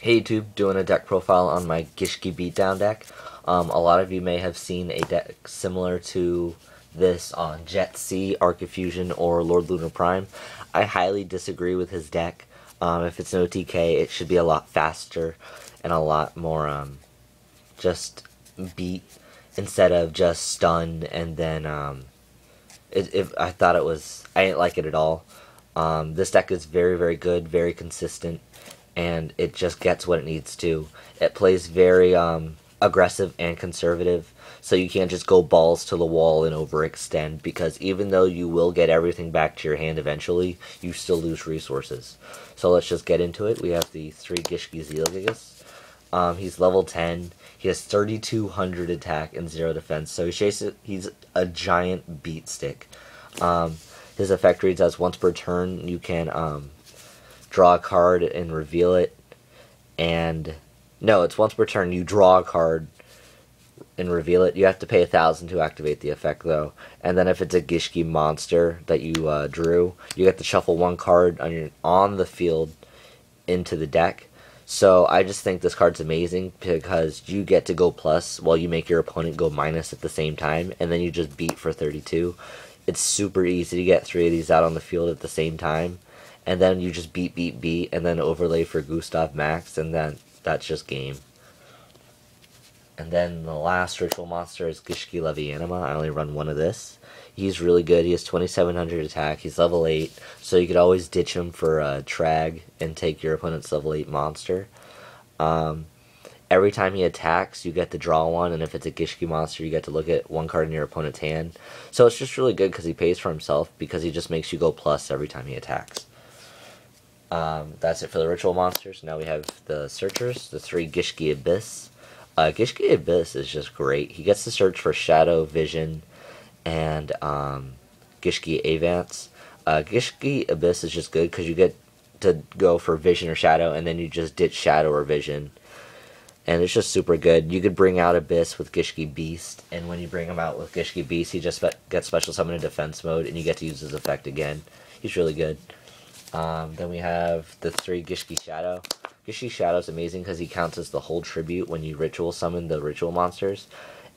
Hey YouTube, doing a deck profile on my Gishki Beatdown deck. A lot of you may have seen a deck similar to this on Jet C, Arc of Fusion, or Lord Lunar Prime. I highly disagree with his deck. If it's no TK, it should be a lot faster and a lot more just beat instead of just stun and then I thought I didn't like it at all. This deck is very, very good, very consistent, and it just gets what it needs to. It plays very aggressive and conservative, so you can't just go balls to the wall and overextend, because even though you will get everything back to your hand eventually, you still lose resources. So let's just get into it. We have the 3 Gishki Zealgigus. He's level 10. He has 3,200 attack and 0 defense, so he's a giant beat stick. His effect reads as once per turn you can draw a card and reveal it, and no, it's once per turn you draw a card and reveal it. You have to pay 1,000 to activate the effect though, and then if it's a Gishki monster that you drew, you get to shuffle 1 card on the field into the deck. So I just think this card's amazing because you get to go plus while you make your opponent go minus at the same time, and then you just beat for 32. It's super easy to get 3 of these out on the field at the same time, and then you just beat, and then overlay for Gustav Max, and then that's just game. And then the last ritual monster is Gishki Levianima. I only run 1 of this. He's really good. He has 2,700 attack. He's level 8, so you could always ditch him for a Trag and take your opponent's level 8 monster. Every time he attacks, you get to draw 1, and if it's a Gishki monster, you get to look at 1 card in your opponent's hand. So it's just really good because he pays for himself, because he just makes you go plus every time he attacks. That's it for the ritual monsters. Now we have the searchers, the 3 Gishki Abyss. Gishki Abyss is just great. He gets to search for Shadow, Vision, and Gishki Avance. Gishki Abyss is just good because you get to go for Vision or Shadow, and then you just ditch Shadow or Vision. And it's just super good. You could bring out Abyss with Gishki Beast, and when you bring him out with Gishki Beast, he just gets special summon in defense mode, and you get to use his effect again. He's really good. Then we have the 3 Gishki Shadow. Gishki Shadow is amazing because he counts as the whole tribute when you ritual summon the ritual monsters,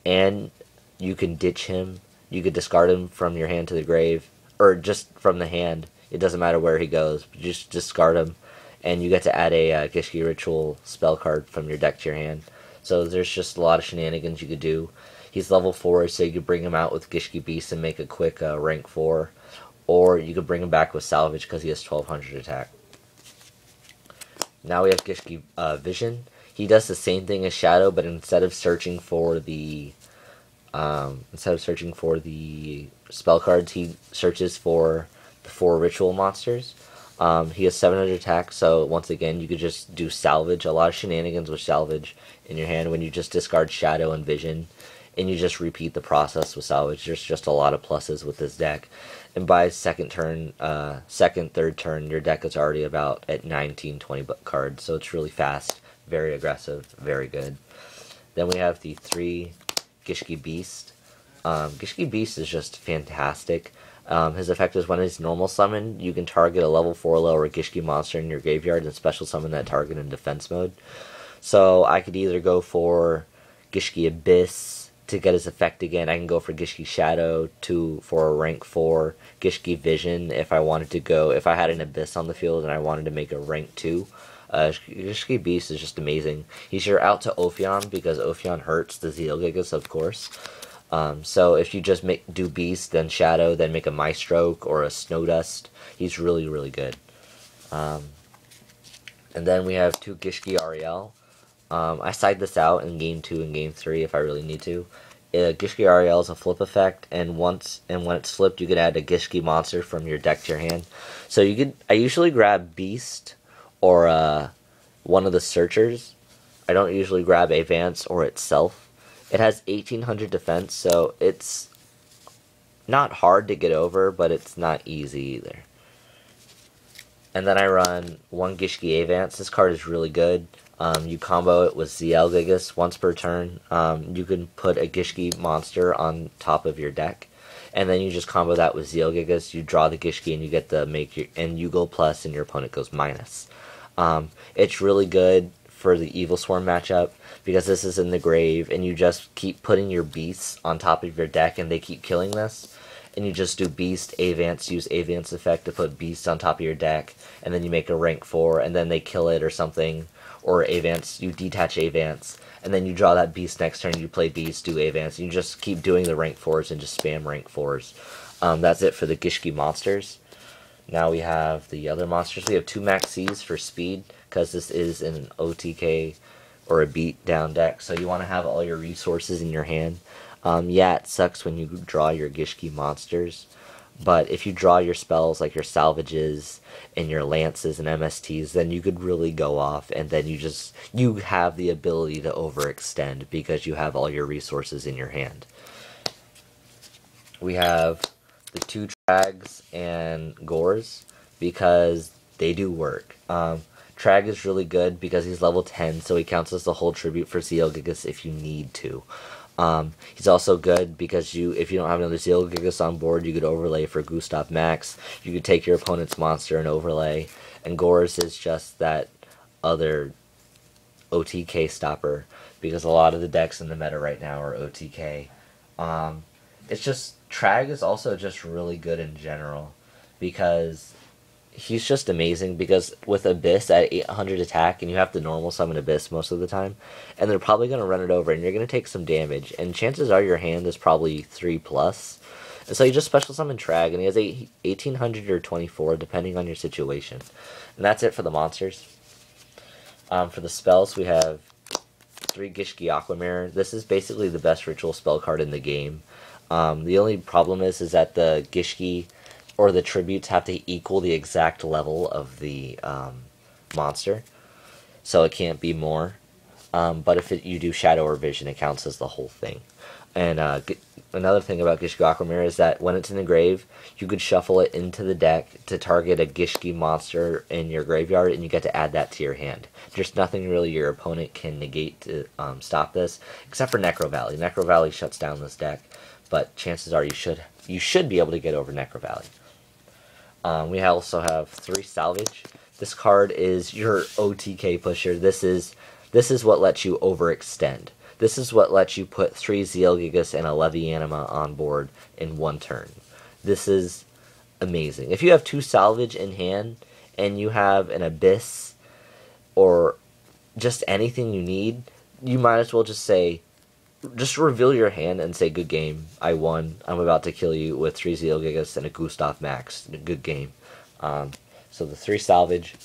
and you can ditch him. You could discard him from your hand to the grave, or just from the hand. It doesn't matter where he goes. Just discard him, and you get to add a Gishki Ritual spell card from your deck to your hand. So there's just a lot of shenanigans you could do. He's level 4, so you could bring him out with Gishki Beast and make a quick rank 4. Or you could bring him back with Salvage because he has 1,200 attack. Now we have Gishki Vision. He does the same thing as Shadow, but instead of searching for the spell cards, he searches for the 4 ritual monsters. He has 700 attack, so once again, you could just do Salvage. A lot of shenanigans with Salvage in your hand when you just discard Shadow and Vision, and you just repeat the process with Salvage. There's just a lot of pluses with this deck. And by third turn, your deck is already about at 19, 20 cards, so it's really fast, very aggressive, very good. Then we have the 3 Gishki Beast. Gishki Beast is just fantastic. His effect is when he's normal summoned, you can target a level 4 lower Gishki monster in your graveyard and special summon that target in defense mode. So I could either go for Gishki Abyss to get his effect again. I can go for Gishki Shadow for a rank 4, Gishki Vision if I wanted to go, if I had an Abyss on the field and I wanted to make a rank 2. Gishki Beast is just amazing. He's your out to Ophion because Ophion hurts the Zealgigus, of course. So if you just do Beast, then Shadow, then make a Maestroke or a Snowdust, he's really, really good. And then we have 2 Gishki Ariel. I side this out in Game 2 and Game 3 if I really need to. Gishki Ariel is a flip effect, and when it's flipped, you can add a Gishki monster from your deck to your hand. So I usually grab Beast or one of the Searchers. I don't usually grab Avance or itself. It has 1,800 defense, so it's not hard to get over, but it's not easy either. And then I run 1 Gishki Avance. This card is really good. You combo it with Zealgigus once per turn. You can put a Gishki monster on top of your deck, and then you just combo that with Zealgigus. You draw the Gishki, and you get to and you go plus, and your opponent goes minus. It's really good for the Evil Swarm matchup, because this is in the grave, and you just keep putting your beasts on top of your deck, and they keep killing this. And you just do Beast, Avance, use Avance effect to put Beast on top of your deck, and then you make a rank 4, and then they kill it or something. Or Avance, you detach Avance, and then you draw that Beast next turn, you play Beast, do Avance, and you just keep doing the rank 4s and just spam rank 4s. That's it for the Gishki monsters. Now we have the other monsters. We have 2 Max Cs for speed, because this is an OTK or a Beatdown deck, so you want to have all your resources in your hand. Yeah, it sucks when you draw your Gishki monsters, but if you draw your spells like your salvages and your lances and MSTs, then you could really go off, and then you have the ability to overextend because you have all your resources in your hand. We have the 2 Trags and Gores because they do work. Trag is really good because he's level 10, so he counts as the whole tribute for Zeal Gigas if you need to. He's also good because if you don't have another Zeal Gigas on board, you could overlay for Gustav Max. You could take your opponent's monster and overlay. And Gores is just that other OTK stopper, because a lot of the decks in the meta right now are OTK. It's just, Trag is also just really good in general, because he's just amazing, because with Abyss at 800 attack, and you have to normal summon Abyss most of the time, and they're probably going to run it over, and you're going to take some damage, and chances are your hand is probably 3+. And so you just special summon Trag, and he has 1800 or 24, depending on your situation. And that's it for the monsters. For the spells, we have 3 Gishki Aquamirror. This is basically the best ritual spell card in the game. The only problem is that the Gishki or the tributes have to equal the exact level of the monster, so it can't be more. But if you do Shadow or Vision, it counts as the whole thing. And another thing about Gishki Aquamirror is that when it's in the grave, you could shuffle it into the deck to target a Gishki monster in your graveyard, and you get to add that to your hand. There's nothing really your opponent can negate to stop this, except for Necro Valley. Necro Valley shuts down this deck, but chances are you should be able to get over Necro Valley. We also have 3 Salvage. This card is your OTK pusher. This is what lets you overextend. This is what lets you put 3 Zeal Gigas and a Levianima on board in 1 turn. This is amazing. If you have 2 Salvage in hand, and you have an Abyss, or just anything you need, you might as well just reveal your hand and say, good game, I won, I'm about to kill you with 3 Zeal Gigas and a Gustav Max, good game. So the 3 Salvage,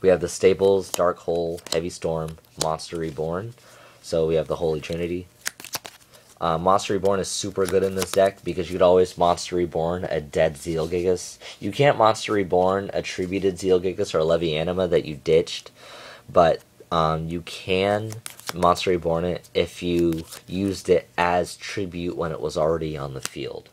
we have the Staples, Dark Hole, Heavy Storm, Monster Reborn, so we have the Holy Trinity. Monster Reborn is super good in this deck, because you could always Monster Reborn a dead Zeal Gigas. You can't Monster Reborn a tributed Zeal Gigas or a Levianima that you ditched, but you can Monster Reborn it if you used it as tribute when it was already on the field.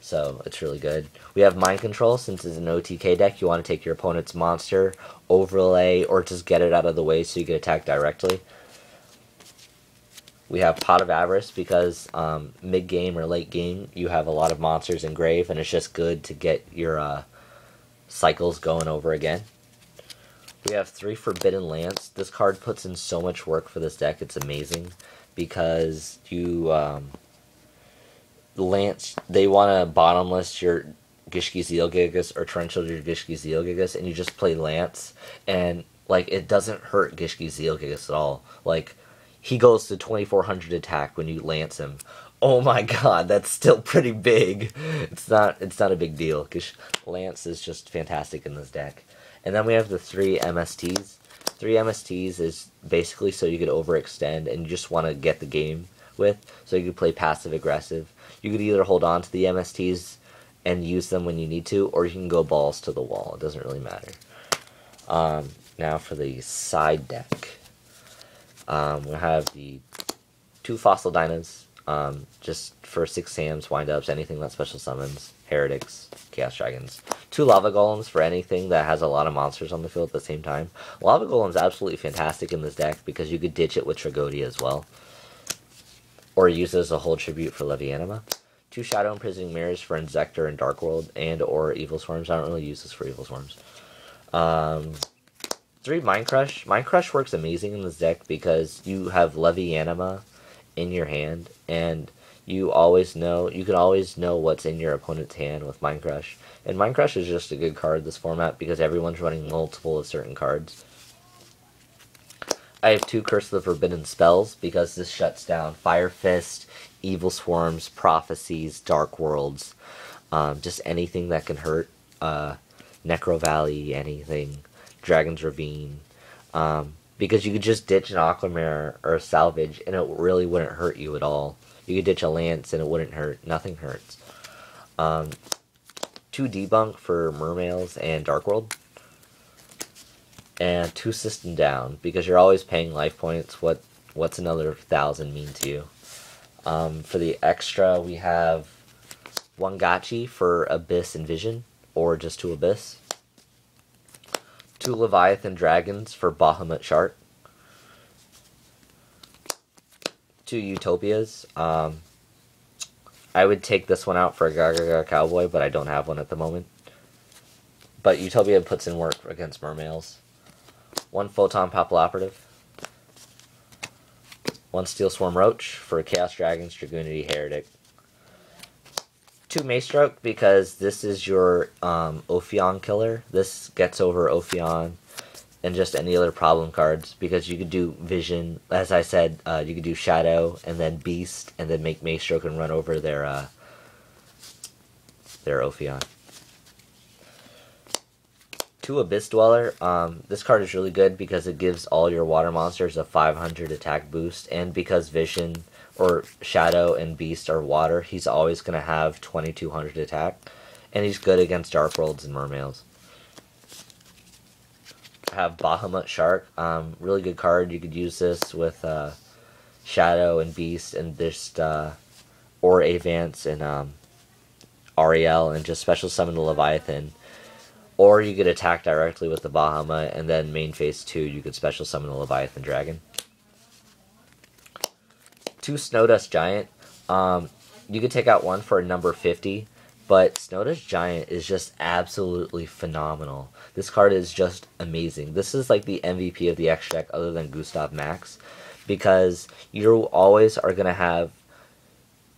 So it's really good. We have Mind Control. Since it's an OTK deck, you want to take your opponent's monster, overlay, or just get it out of the way so you can attack directly. We have Pot of Avarice, because mid-game or late game you have a lot of monsters in grave, and it's just good to get your cycles going over again. We have 3 Forbidden Lance. This card puts in so much work for this deck, it's amazing, because you Lance, they want to bottomless your Gishki Zeal Gigas or torrential your Gishki Zeal Gigas, and you just play Lance, and like it doesn't hurt Gishki Zeal Gigas at all. Like, he goes to 2400 attack when you Lance him. Oh my god, that's still pretty big. It's not a big deal, because Lance is just fantastic in this deck. And then we have the 3 MSTs. 3 MSTs is basically so you could overextend and you just want to get the game with, so you could play passive aggressive. You could either hold on to the MSTs and use them when you need to, or you can go balls to the wall. It doesn't really matter. Now for the side deck. We have the 2 Fossil Dynas, just for 6 Sams, Wind-Ups, anything that special summons, Heretics, Chaos Dragons. 2 Lava Golems for anything that has a lot of monsters on the field at the same time. Lava Golem's absolutely fantastic in this deck, because you could ditch it with Tragodia as well, or use it as a whole tribute for Levianima. 2 Shadow Imprisoning Mirrors for Inzektor and Dark World, and or Evil Swarms. I don't really use this for Evil Swarms. 3 3 Mind Crush. Mind Crush works amazing in this deck because you have Levianima in your hand, and you can always know what's in your opponent's hand with Mind Crush. And Mind Crush is just a good card this format because everyone's running multiple of certain cards. I have 2 Curse of the Forbidden spells because this shuts down Fire Fist, Evil Swarms, Prophecies, Dark Worlds, just anything that can hurt, Necro Valley, anything, Dragon's Ravine, because you could just ditch an Aquamarine or a Salvage and it really wouldn't hurt you at all. You could ditch a Lance and it wouldn't hurt, nothing hurts. 2 Debunk for Mermails and Dark World. And 2 System Down, because you're always paying life points. What's another 1,000 mean to you? For the extra, we have 1 Gotchi for Abyss and Vision, or just 2 Abyss. 2 Leviathan Dragons for Bahamut Shark. 2 Utopias. I would take this one out for a Gaga Cowboy, but I don't have one at the moment. But Utopia puts in work against Mermails. 1 Photon Papilloperative. 1 Steel Swarm Roach for Chaos Dragons, Dragoonity, Heretic. 2 Maestroke, because this is your Ophion killer. This gets over Ophion and just any other problem cards, because you could do Vision, as I said, you could do Shadow and then Beast and then make Maestroke and run over their Ophion. 2 Abyss Dweller. This card is really good because it gives all your water monsters a 500 attack boost, and because Vision or Shadow and Beast are water, he's always going to have 2200 attack, and he's good against Dark Worlds and Mermails. I have Bahamut Shark. Really good card. You could use this with Shadow and Beast and just or Avance and Ariel, and just special summon the Leviathan. Or you could attack directly with the Bahamut, and then main phase 2, you could special summon the Leviathan Dragon. 2 Snowdust Giant. You could take out 1 for a number 50, but Snowdust Giant is just absolutely phenomenal. This card is just amazing. This is like the MVP of the X deck other than Gustav Max, because you always are going to have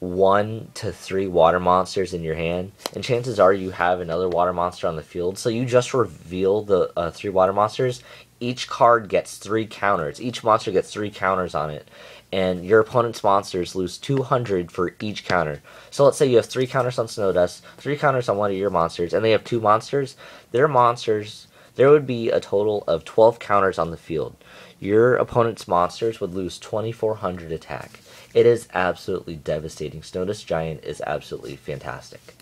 1 to 3 water monsters in your hand, and chances are you have another water monster on the field, so you just reveal the 3 water monsters. Each card gets 3 counters. Each monster gets 3 counters on it, and your opponent's monsters lose 200 for each counter. So let's say you have 3 counters on Snowdust, 3 counters on one of your monsters, and they have 2 monsters. There would be a total of 12 counters on the field. Your opponent's monsters would lose 2400 attack. It is absolutely devastating. Snowdust Giant is absolutely fantastic.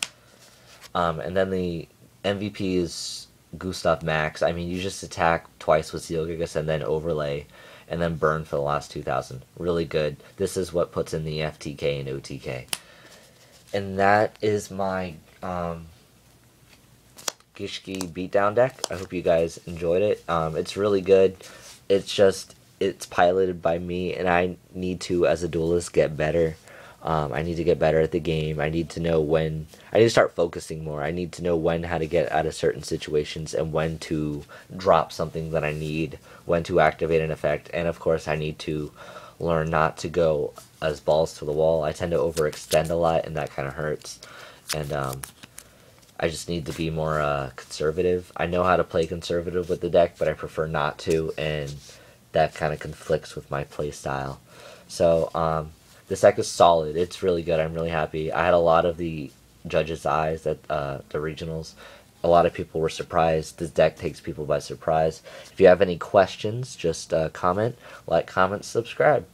And then the MVP is Gustav Max. I mean, you just attack twice with Zealgigas and then overlay and then burn for the last 2000. Really good. This is what puts in the FTK and OTK. And that is my Gishki Beatdown deck. I hope you guys enjoyed it. It's really good. It's piloted by me, and I need to, as a duelist, get better. I need to get better at the game. I need to know when. I need to start focusing more. I need to know how to get out of certain situations and when to drop something that I need, when to activate an effect, and of course I need to learn not to go as balls to the wall. I tend to overextend a lot, and that kind of hurts. And I just need to be more conservative. I know how to play conservative with the deck, but I prefer not to, and that kind of conflicts with my play style. So this deck is solid. It's really good. I'm really happy. I had a lot of the judges' eyes at the regionals. A lot of people were surprised. This deck takes people by surprise. If you have any questions, just comment, like, comment, subscribe.